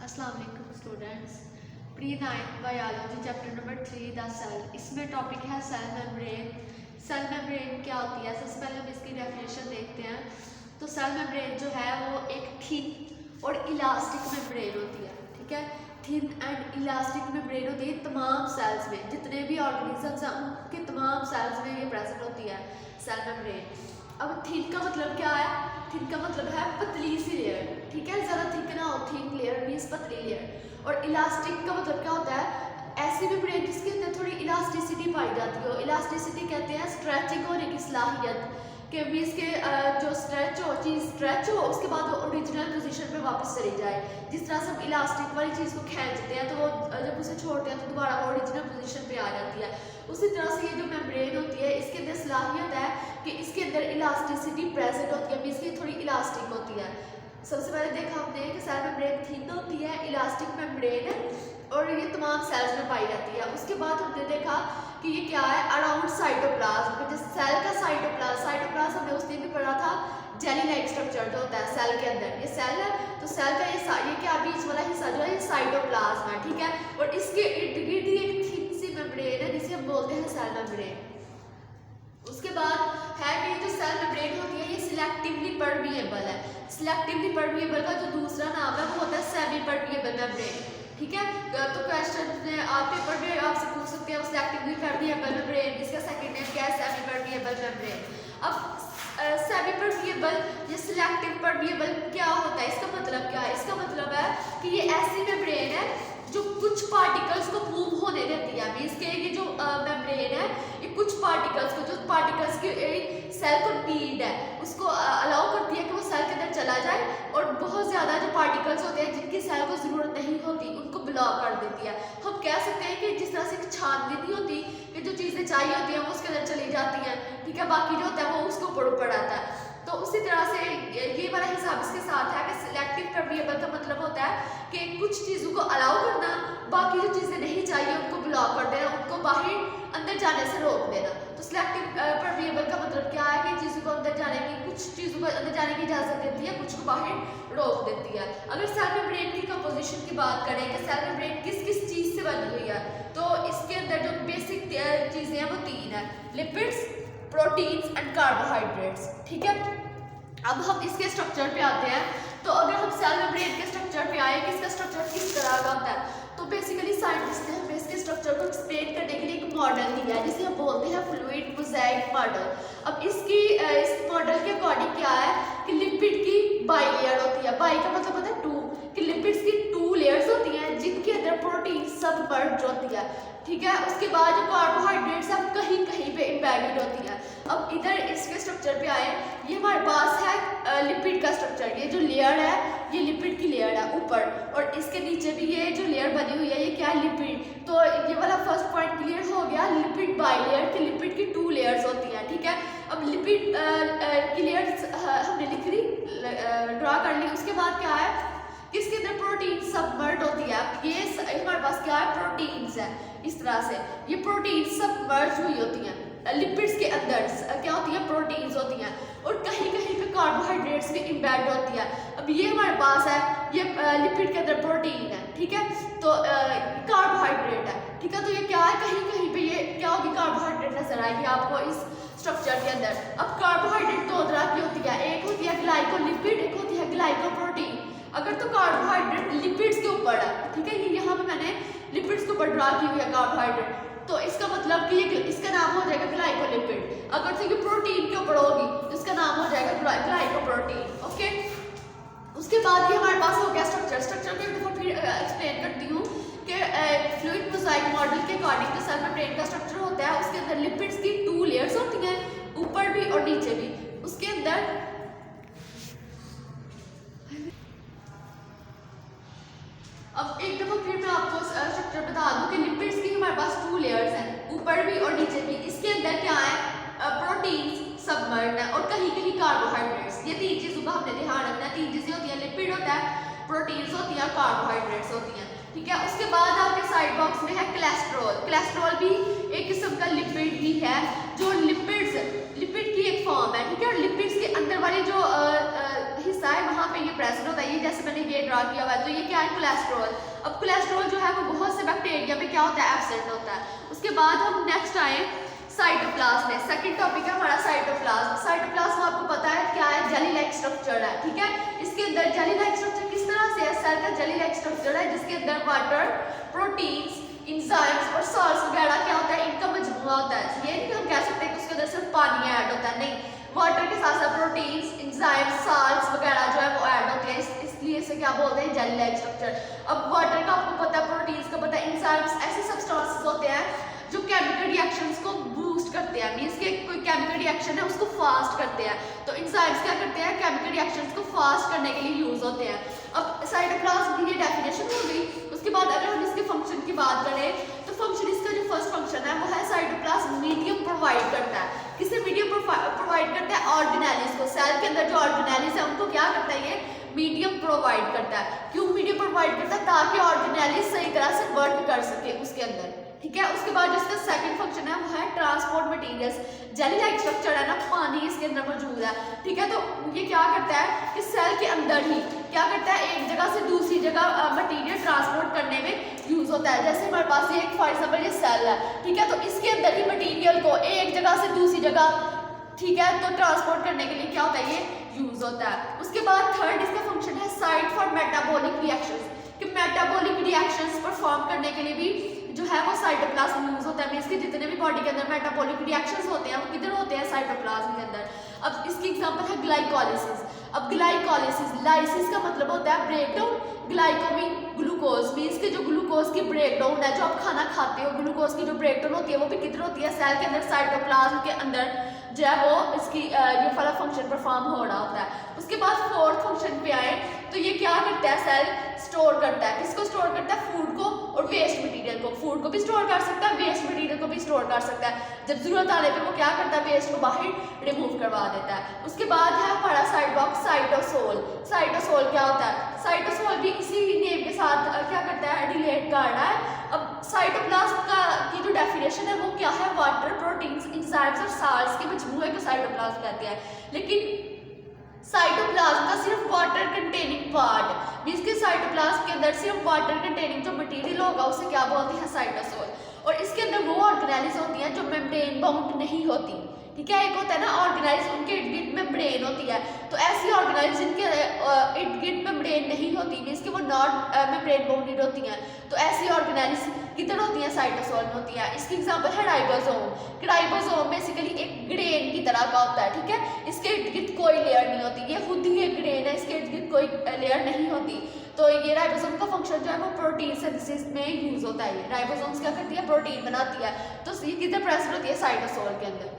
अस्सलाम वालेकुम students. Pre 9 biology chapter number 3 the cell. इसमें टॉपिक है सेल मेम्ब्रेन। सेल मेम्ब्रेन क्या होती है? सबसे पहले हम इसकी डेफिनेशन देखते हैं। तो सेल मेम्ब्रेन जो है वो एक थिन और इलास्टिक मेम्ब्रेन होती है। ठीक है, थिन एंड इलास्टिक मेम्ब्रेन होती है तमाम सेल्स में, जितने भी ऑर्गेनिजम्स हैं उनके तमाम सेल्स में ये प्रेजेंट होती है सेल मेम्ब्रेन। अब थिन का मतलब क्या है? थिन का मतलब है पतली सी लेयर। ठीक है, ज़्यादा थिक ना हो, थिन लेयर मीन्स पतली लेयर। और इलास्टिक का मतलब क्या होता है? ऐसी मेम्ब्रेन जिसके अंदर थोड़ी इलास्टिसिटी पाई जाती हो। इलास्टिसिटी कहते हैं स्ट्रेचिंग होने की सलाहियत, कि मीन्स के जो स्ट्रेच हो, चीज़ स्ट्रेच हो उसके बाद वो ओरिजिनल पोजीशन पे वापस चली जाए। जिस तरह से हम इलास्टिक वाली चीज़ को खींचते हैं तो वो जब उसे छोड़ते हैं तो दोबारा वो ओरिजिनल पोजीशन पे आ जाती है। उसी तरह से ये जो मेम्ब्रेन होती है इसके अंदर सलाहियत है कि इसके अंदर इलास्टिसिटी प्रेजेंट होती है, मीन्स की थोड़ी इलास्टिक होती है। सबसे पहले देखा हमने कि सेल मेम्ब्रेन थिन होती है, इलास्टिक मेम्ब्रेन है और ये तमाम सेल्स में पाई जाती है। उसके बाद हमने देखा कि ये क्या है, अराउंड साइटोप्लाज्म। जैसे सेल का साइटोप्लाज्म हमने उस दिन भी पढ़ा था, जेली लाइक स्ट्रक्चर जो होता है सेल के अंदर। ये सेल है तो सेल का ये क्या बीच वाला हिस्सा जो है ये साइटोप्लाज्म है। ठीक है, और इसके इर्द गिर्द एक थिन सी मेम्ब्रेन है जिसे हम बोलते हैं सेल मेम्ब्रेन। उसके बाद है कि जो सेल मेम्ब्रेन होती है ये सिलेक्टिवली परमिएबल है। सिलेक्टिवली परमिएबल का जो दूसरा नाम है वो होता है सेमी परमिएबल मेम्ब्रेन। ठीक है, तो क्वेश्चन आप पेपर में आपसे पूछ सकते हैं सिलेक्टिवली परमिएबल मेम्ब्रेन, इसका सेकंड नेम क्या है? Semi permeable membrane. अब सेमी परमिएबल या सिलेक्टिव परमिएबल क्या होता है? इसका मतलब क्या है? इसका मतलब है कि ये ऐसी मेम्ब्रेन है जो कुछ पार्टिकल्स को मूव होने देती है। मीन्स के ये जो मेम्ब्रेन है ये कुछ पार्टिकल्स को, जो पार्टिकल्स की सेल को नीड है उसको अलाउ करती है कि वो सेल के अंदर चला जाए, और बहुत ज़्यादा जो पार्टिकल्स होते हैं जिनकी सेल को ज़रूरत नहीं होती उनको ब्लॉक कर देती है। हम कह सकते हैं कि जिस तरह से एक छाननी नहीं होती कि जो चीज़ें चाहिए होती हैं वो उसके अंदर चली जाती हैं, ठीक है, बाकी जो होता है वो उसको ऊपर आता है। तो उसी तरह से ये वाला हिसाब इसके साथ है कि सिलेक्टिव परमिएबल का मतलब होता है कि कुछ चीज़ों को अलाउ करना, बाकी जो चीज़ें नहीं चाहिए उनको ब्लॉक कर देना, उनको बाहर अंदर जाने से रोक देना। तो सिलेक्टिव परमिएबल का मतलब क्या है कि चीज़ों को अंदर जाने की, कुछ चीज़ों को अंदर जाने की इजाज़त देती है, कुछ को बाहर रोक देती है। अगर सेल मेम्ब्रेन की कंपोजिशन की बात करें कि सेल मेम्ब्रेन किस किस चीज़ से बनी हुई है, तो इसके अंदर जो बेसिक चीज़ें हैं वो 3 है, लिपिड्स, प्रोटीन्स एंड कार्बोहाइड्रेट्स। ठीक है, अब हम इसके स्ट्रक्चर पे आते हैं। तो अगर हम सेल मेम्ब्रेन के स्ट्रक्चर पे आए कि इसका स्ट्रक्चर किस तरह का होता है, तो बेसिकली साइंटिस्ट ने हमें इसके स्ट्रक्चर को एक्सप्लेन करने के लिए एक मॉडल दिया है जिसे हम बोलते हैं फ्लूइड मोज़ेक मॉडल। अब इस मॉडल के अकॉर्डिंग क्या है कि लिपिड की बाई लेयर होती है। बाई का मतलब होता है 2, कि लिपिड्स की 2 लेयर्स होती हैं जिनके अंदर प्रोटीन सबमर्ज होती है। ठीक है, उसके बाद जो कार्बोहाइड्रेट्स अब कहीं कहीं पे एम्बेडेड होती है। अब इधर इसके स्ट्रक्चर पे आए, ये हमारे पास है लिपिड का स्ट्रक्चर। ये जो लेयर है ये लिपिड की लेयर है ऊपर, और इसके नीचे भी ये जो लेयर बनी हुई है ये क्या है? लिपिड। तो ये वाला फर्स्ट पॉइंट क्लियर हो गया, लिपिड बाई लेयर की लिपिड की 2 लेयर्स होती हैं। ठीक है, अब लिपिड की लेयर्स हमने लिख ली, ड्रा कर ली। उसके बाद क्या है, किसके अंदर प्रोटीन सबमर्ज होती है। ये हमारे पास क्या है? प्रोटीन्स है। इस तरह से ये प्रोटीन सबमर्ज हुई होती हैं लिपिड्स के अंदर। क्या होती है? प्रोटीन्स होती हैं, और कहीं कहीं पे कार्बोहाइड्रेट्स भी इम्बेड होती है। अब ये हमारे पास है, ये लिपिड के अंदर प्रोटीन है। ठीक है, तो कार्बोहाइड्रेट है। ठीक है, तो ये क्या है? कहीं कहीं पे ये क्या होगी? कार्बोहाइड्रेट नजर आएगी आपको इस स्ट्रक्चर के अंदर। अब कार्बोहाइड्रेट 2 तरह की होती है, एक होती है ग्लाइकोलिपिड, एक होती है ग्लाइकोप्रोटीन। अगर तो कार्बोहाइड्रेट लिपिड्स के ऊपर है, ठीक है, ये यहाँ पे मैंने लिपिड्स के ऊपर ड्रा की हुई है कार्बोहाइड्रेट, तो इसका मतलब कि ये इसका नाम हो जाएगा ग्लाइकोलिपिड। अगर तो ये प्रोटीन के ऊपर होगी तो इसका नाम हो जाएगा ग्लाइकोप्रोटीन। ओके, उसके बाद ये हमारे पास हो गया स्ट्रक्चर को एक दफा फिर एक्सप्लेन करती हूँ कि फ्लूइड मोज़ेक मॉडल के अकॉर्डिंग जो सेल मेम्ब्रेन का स्ट्रक्चर होता है उसके अंदर लिपिड्स की 2 लेयर्स होती हैं, ऊपर भी और नीचे भी। उसके अंदर अब एक दफा फिर मैं आपको स्ट्रक्चर बता दूं कि लिपिड्स की हमारे पास 2 लेयर्स हैं, ऊपर भी और नीचे भी। इसके अंदर क्या है? प्रोटीन्स सबमर्ज है, और कहीं कहीं कार्बोहाइड्रेट्स। ये 3 चीज़ों का हमने ध्यान रखना है। 3 चीज़ें होती हैं, लिपिड होता है, प्रोटीन्स होती हैं, कार्बोहाइड्रेट्स होती हैं। ठीक है, उसके बाद आपके साइड बॉक्स में है कोलेस्ट्रॉल। कोलेस्ट्रॉल भी एक किस्म का लिपिड ही है, जो लिपिड की एक फॉर्म है। ठीक है, और लिपिड्स के अंदर वाली जो हिस्सा है यहाँ पे ये प्रेजेंट होता है, ये जैसे मैंने ये ड्रा किया हुआ है, तो ये क्या है कोलेस्ट्रॉल। अब कोलेस्ट्रॉल जो है वो बहुत से बैक्टीरिया में क्या होता है, एब्सेंट होता है। उसके बाद हम नेक्स्ट आए साइटोप्लाज्म में। सेकंड टॉपिक है हमारा साइटोप्लाज्म। साइटोप्लाज्म आपको पता है क्या है, जेली लाइक स्ट्रक्चर है, ठीक है। इसके अंदर जेली लाइक स्ट्रक्चर किस तरह से है, सेल का जेली लाइक स्ट्रक्चर है जिसके अंदर वाटर, प्रोटीन्स, एंजाइम्स और सॉल्ट्स वगैरह क्या होता है, इनका मजमूआ होता है। ये नहीं हम कह सकते कि उसके अंदर सिर्फ पानी ऐड होता है, नहीं, वाटर के साथ साथ प्रोटीन्स, एंजाइम्स, सॉल्ट्स वगैरह जो है वो ऐड होते हैं, इसलिए इसे क्या बोलते हैं, जेली लाइक स्ट्रक्चर। अब वाटर का आपको पता है, प्रोटीन्स का पता है, एंजाइम्स ऐसे सब्सटेंसेस होते हैं जो केमिकल रिएक्शंस को बूस्ट करते हैं, मींस के कोई केमिकल रिएक्शन है उसको फास्ट करते हैं। तो एंजाइम्स क्या करते हैं, केमिकल रिएक्शंस को फास्ट करने के लिए यूज होते हैं। अब साइटोप्लाज्म की ये डेफिनेशन हो गई। उसके बाद अगर हम इसके फंक्शन की बात करें तो फंक्शन, इसका जो फर्स्ट फंक्शन है वो है साइटोप्लाज्म मीडियम प्रोवाइड करता है। किसे मीडियम प्रोवाइड करता है, ऑर्गेनेलिस को। सेल के अंदर जो ऑर्गेनेलिस है उनको क्या करता है, ये मीडियम प्रोवाइड करता है। क्यों मीडियम प्रोवाइड करता है, ताकि ऑर्गेनेलिस सही तरह से वर्क कर सके उसके अंदर, ठीक है। उसके बाद जिसका सेकंड फंक्शन है वो है transport materials. Jelly like structure है ना, पानी इसके अंदर मौजूद है, ठीक है। तो ये क्या करता है कि सेल के अंदर ही क्या करता है, एक जगह से दूसरी जगह मटेरियल ट्रांसपोर्ट करने में यूज होता है। जैसे हमारे पास ये फॉर एग्जाम्पल ये सेल है, ठीक है, तो इसके अंदर ही मटेरियल को एक जगह से दूसरी जगह, ठीक है, तो ट्रांसपोर्ट करने के लिए क्या होता है, ये यूज होता है। उसके बाद थर्ड इसका फंक्शन है साइट फॉर मेटाबॉलिक रिएक्शंस, कि मेटाबॉलिक रिएक्शंस परफॉर्म करने के लिए भी जो है वो साइटोप्लाज्म यूज होता है। इसके जितने भी बॉडी के अंदर मेटाबॉलिक रिएक्शंस होते हैं वो किधर होते हैं, साइटोप्लाज्म के अंदर। अब इसकी एग्जांपल है ग्लाइकोलिसिस। अब ग्लाइकोलिसिस, लाइसिस का मतलब होता है break down, glyco mean glucose, means के जो ग्लूकोज की ब्रेक डाउन है, जो आप खाना खाते हो ग्लूकोज की जो ब्रेक डाउन होती है वो भी किधर होती है, सेल के अंदर, साइटोप्लाज्म के अंदर जो है वो इसकी ये वाला फंक्शन परफॉर्म हो रहा होता है। उसके बाद फोर्थ फंक्शन पे आए तो ये क्या करता है, सेल स्टोर करता है। किसको स्टोर करता है, फूड को और वेस्ट मटेरियल को। फूड को भी स्टोर कर सकता है, वेस्ट मटेरियल को भी स्टोर कर सकता है। जब जरूरत आने पे वो क्या करता है, वेस्ट को बाहर रिमूव करवा देता है। उसके बाद है हमारा साइड बॉक्स साइटोसोल। साइटोसोल क्या होता है, साइटोसोल भी इसी नेम के साथ क्या करता है, रिलेट कर रहा है। अब साइटोप्लाज्म का की जो डेफिनेशन है वो क्या है, वाटर, प्रोटीन्स, एंजाइम्स और सॉल्ट्स के मजमूए को साइटोप्लाज्म कहते हैं। लेकिन साइटोप्लाज्म का सिर्फ वाटर कंटेनिंग पार्ट, मींस के साइटोप्लाज्म के अंदर सिर्फ वाटर कंटेनिंग जो मटेरियल होगा उसे क्या बोलते हैं, साइटोसोल। और इसके अंदर वो ऑर्गेनेलिज होती हैं जो मेम्ब्रेन बाउंड नहीं होती, ठीक है। एक होता है ना ऑर्गेनेलिज, उनके इर्द गिर्द मेम्ब्रेन होती है, तो ऐसी ऑर्गेनेलिज जिनके इर्द गिर्द मेम्ब्रेन नहीं होती, मींस के वो नॉन मेम्ब्रेन बाउंडेड होती हैं, तो ऐसी ऑर्गेनेलिज किधर होती हैं, साइटोसोल में होती है। इसकी एग्जांपल है राइबोसोम। राइबोसोम बेसिकली एक ग्रेन की तरह का होता है, ठीक है, इसके इर्द गिर्द कोई लेयर नहीं होती, ये खुद ही एक ग्रेन है, इसके इर्द गिर्द कोई लेयर नहीं होती। तो ये राइबोसोम का फंक्शन जो है वो प्रोटीन सिंथेसिस में यूज होता है। राइबोसोम्स क्या करती है, प्रोटीन बनाती है, तो ये किधर प्रेजेंट होती है, साइटोसोल के अंदर।